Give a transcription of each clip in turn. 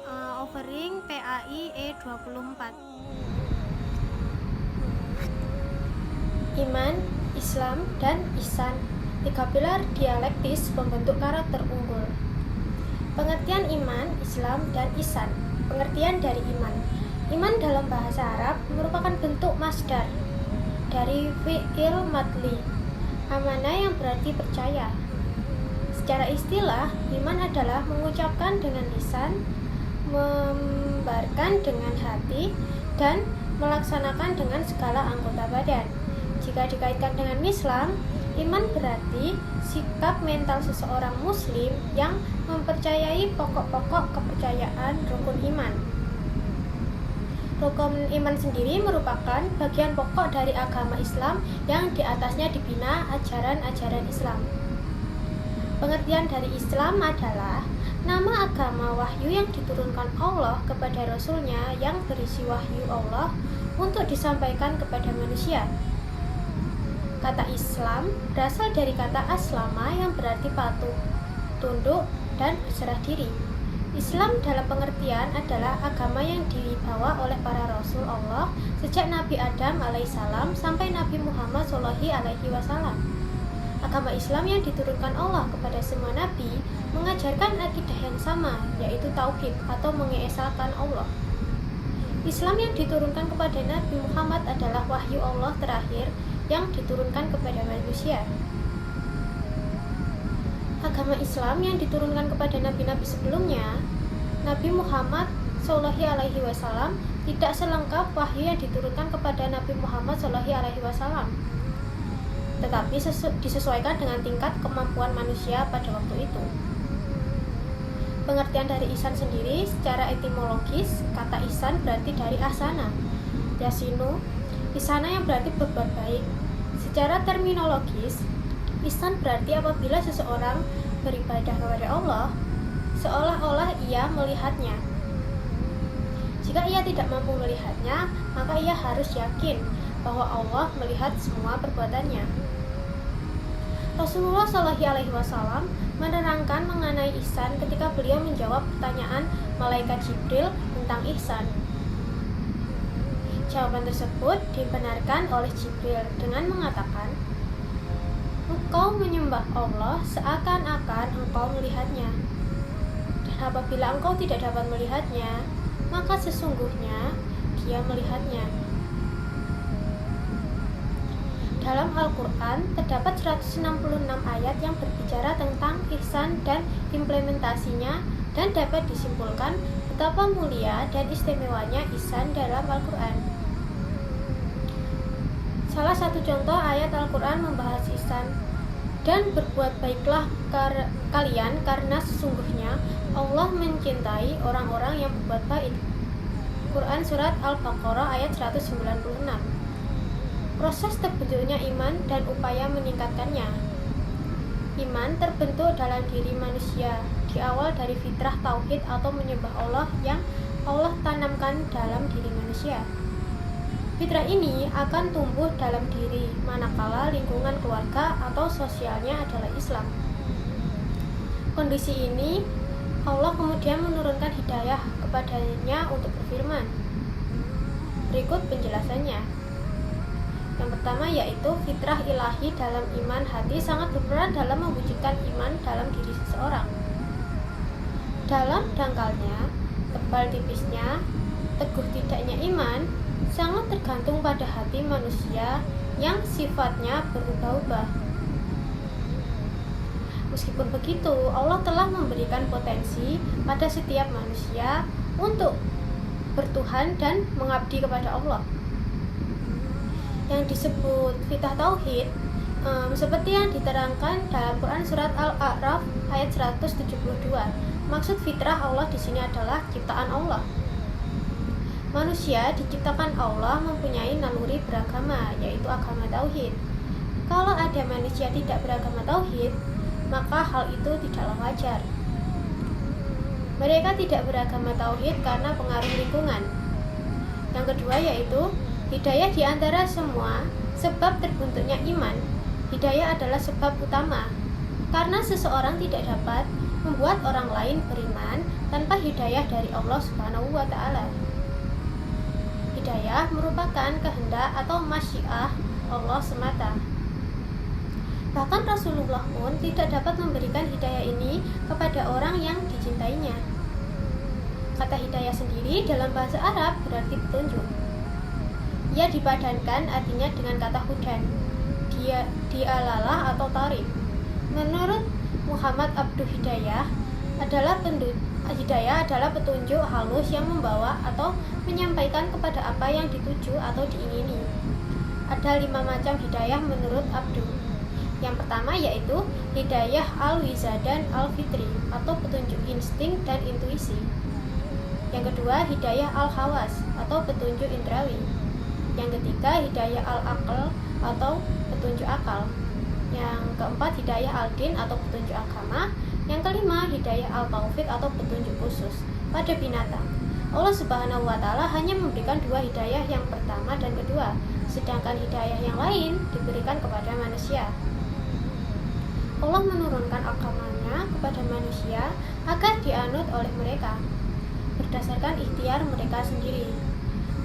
Offering PAI E24. Iman, Islam, dan Ihsan, tiga pilar dialektis pembentuk karakter unggul. Pengertian iman, Islam, dan Ihsan. Pengertian dari iman. Iman dalam bahasa Arab merupakan bentuk masdar dari fi'il madli, amanah yang berarti percaya. Secara istilah, iman adalah mengucapkan dengan lisan, membarkan dengan hati, dan melaksanakan dengan segala anggota badan. Jika dikaitkan dengan Islam, iman berarti sikap mental seseorang muslim yang mempercayai pokok-pokok kepercayaan rukun iman. Rukun iman sendiri merupakan bagian pokok dari agama Islam yang di atasnya dibina ajaran-ajaran Islam. Pengertian dari Islam adalah nama agama wahyu yang diturunkan Allah kepada Rasul-Nya yang berisi wahyu Allah untuk disampaikan kepada manusia. Kata Islam berasal dari kata aslama yang berarti patuh, tunduk, dan berserah diri. Islam dalam pengertian adalah agama yang dibawa oleh para Rasul Allah sejak Nabi Adam alaihissalam sampai Nabi Muhammad SAW. Agama Islam yang diturunkan Allah kepada semua Nabi mengajarkan akidah yang sama, yaitu tauhid atau mengesahkan Allah. Islam yang diturunkan kepada Nabi Muhammad adalah wahyu Allah terakhir yang diturunkan kepada manusia. Agama Islam yang diturunkan kepada nabi-nabi sebelumnya, Nabi Muhammad SAW tidak selengkap wahyu yang diturunkan kepada Nabi Muhammad SAW, tetapi disesuaikan dengan tingkat kemampuan manusia pada waktu itu. Pengertian dari ihsan sendiri secara etimologis, kata ihsan berarti dari ahsana, yasinu, ihsana yang berarti berbuat baik. Secara terminologis, ihsan berarti apabila seseorang beribadah kepada Allah seolah-olah ia melihatnya. Jika ia tidak mampu melihatnya, maka ia harus yakin bahwa Allah melihat semua perbuatannya. Rasulullah SAW menerangkan mengenai ihsan ketika beliau menjawab pertanyaan malaikat Jibril tentang ihsan. Jawaban tersebut dibenarkan oleh Jibril dengan mengatakan, "Engkau menyembah Allah seakan-akan engkau melihatnya. Dan apabila engkau tidak dapat melihatnya, maka sesungguhnya Dia melihatnya." Dalam Al-Quran terdapat 166 ayat yang berbicara tentang ihsan dan implementasinya, dan dapat disimpulkan betapa mulia dan istimewanya ihsan dalam Al-Quran. Salah satu contoh ayat Al-Quran membahas ihsan, "Dan berbuat baiklah kalian karena sesungguhnya Allah mencintai orang-orang yang berbuat baik." Quran Surat Al-Baqarah ayat 196. Proses terbentuknya iman dan upaya meningkatkannya. Iman terbentuk dalam diri manusia, di awal dari fitrah tauhid atau menyembah Allah yang Allah tanamkan dalam diri manusia. Fitrah ini akan tumbuh dalam diri manakala lingkungan keluarga atau sosialnya adalah Islam. Kondisi ini Allah kemudian menurunkan hidayah kepadanya untuk berfirman. Berikut penjelasannya. Yang pertama yaitu fitrah ilahi dalam iman hati sangat berperan dalam mewujudkan iman dalam diri seseorang. Dalam dangkalnya, tebal tipisnya, teguh tidaknya iman sangat tergantung pada hati manusia yang sifatnya berubah-ubah. Meskipun begitu, Allah telah memberikan potensi pada setiap manusia untuk bertuhan dan mengabdi kepada Allah. Yang disebut fitrah tauhid seperti yang diterangkan dalam Quran Surat Al-A'raf ayat 172. Maksud fitrah Allah di sini adalah ciptaan Allah. Manusia diciptakan Allah mempunyai naluri beragama, yaitu agama tauhid. Kalau ada manusia tidak beragama tauhid, maka hal itu tidaklah wajar. Mereka tidak beragama tauhid karena pengaruh lingkungan. Yang kedua yaitu hidayah di antara semua sebab terbentuknya iman. Hidayah adalah sebab utama, karena seseorang tidak dapat membuat orang lain beriman tanpa hidayah dari Allah Subhanahu wa Ta'ala. Hidayah merupakan kehendak atau masyiah Allah semata. Bahkan Rasulullah pun tidak dapat memberikan hidayah ini kepada orang yang dicintainya. Kata hidayah sendiri dalam bahasa Arab berarti petunjuk. Ia dipadankan artinya dengan kata hudan, dialalah atau tarik. Menurut Muhammad Abduh Hidayah adalah petunjuk halus yang membawa atau menyampaikan kepada apa yang dituju atau diingini. Ada 5 macam hidayah menurut Abduh. Yang pertama yaitu hidayah al-wiza dan al-fitri atau petunjuk insting dan intuisi. Yang kedua hidayah al-hawas atau petunjuk indrawi. Yang ketiga hidayah al-aql atau petunjuk akal. Yang keempat hidayah al-din atau petunjuk agama. Yang kelima hidayah al-taufik atau petunjuk khusus pada binatang. Allah Subhanahu wa Ta'ala hanya memberikan 2 hidayah, yang pertama dan kedua, sedangkan hidayah yang lain diberikan kepada manusia. Allah menurunkan agamanya kepada manusia agar dianut oleh mereka berdasarkan ikhtiar mereka sendiri.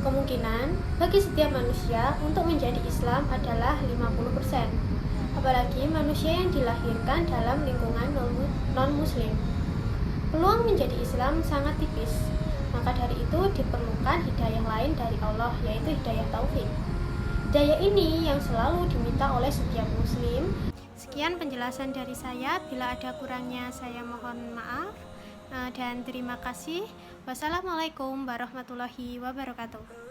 Kemungkinan bagi setiap manusia untuk menjadi Islam adalah 50%, apalagi manusia yang dilahirkan dalam lingkungan non-muslim. Peluang menjadi Islam sangat tipis, maka dari itu diperlukan hidayah lain dari Allah, yaitu hidayah taufik. Hidayah ini yang selalu diminta oleh setiap muslim. Sekian penjelasan dari saya. Bila ada kurangnya saya mohon maaf dan terima kasih. Wassalamualaikum warahmatullahi wabarakatuh.